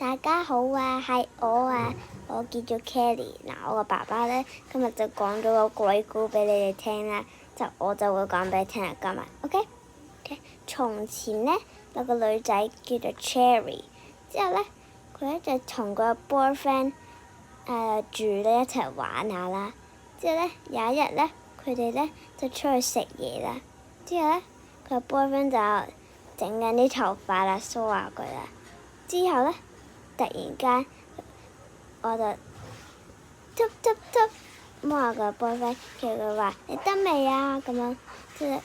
大家好啊，係我啊，我叫做 Kelly。嗱，我個爸爸呢，今日就講咗個鬼故俾你哋聽啦，我就會講俾你聽啦，今日 OK？從前呢，有個女仔叫做 Cherry， 之後呢，佢呢就同個 boyfriend 住呢一齊玩下啦。之後呢，有一日呢，佢哋呢就出去食嘢啦。之後呢，佢個 boyfriend 就整緊啲頭髮啦，梳下佢啦。之後呢，突然間我就執摸下個 boyfriend，叫佢話你得未啊？咁樣，即係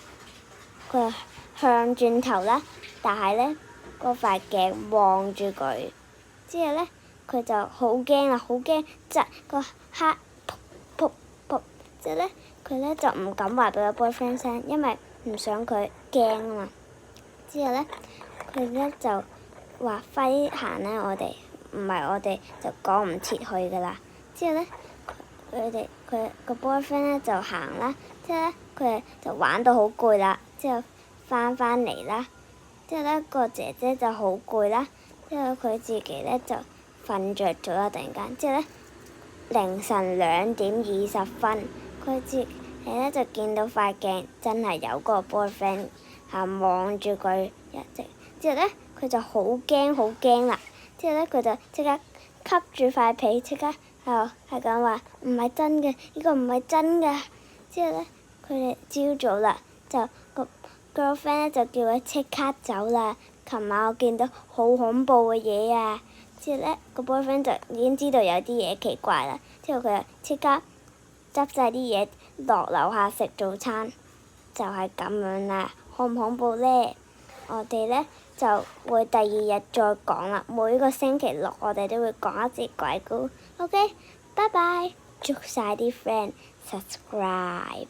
佢向轉頭啦，但係呢，嗰塊鏡望住佢。之後呢，佢就好驚啦，好驚，窒個黑噗。之後呢，佢呢就唔敢話俾個 boyfriend 聲，因為唔想佢驚啊嘛。之後呢，佢呢就話快啲行啦！我哋就趕唔切去噶啦。之後呢，佢個 boyfriend 呢就行啦。之後呢，佢哋就玩到好攰啦。之後翻嚟啦。之後呢，個姐姐就好攰啦。之後佢自己呢就瞓着咗啦。突然間，之後呢，凌晨2:20，佢自己呢就見到塊鏡真係有個 boyfriend 望住佢一直。之後呢，佢就好驚啦。之後呢，佢就即刻吸住塊被，即刻係咁話唔係真嘅，呢個唔係真嘅。之後呢，佢哋朝早啦，就個 girlfriend 呢就叫佢即刻走啦。琴晚我見到好恐怖嘅嘢啊！之後呢，個 boyfriend 就已經知道有啲嘢奇怪啦。之後佢就即刻執晒啲嘢落樓下食早餐，就係咁樣啦。恐唔恐怖呢？我哋呢就會第二日再講啦。每個星期六我哋都會講一節鬼故。OK，拜拜，祝晒啲 friend subscribe。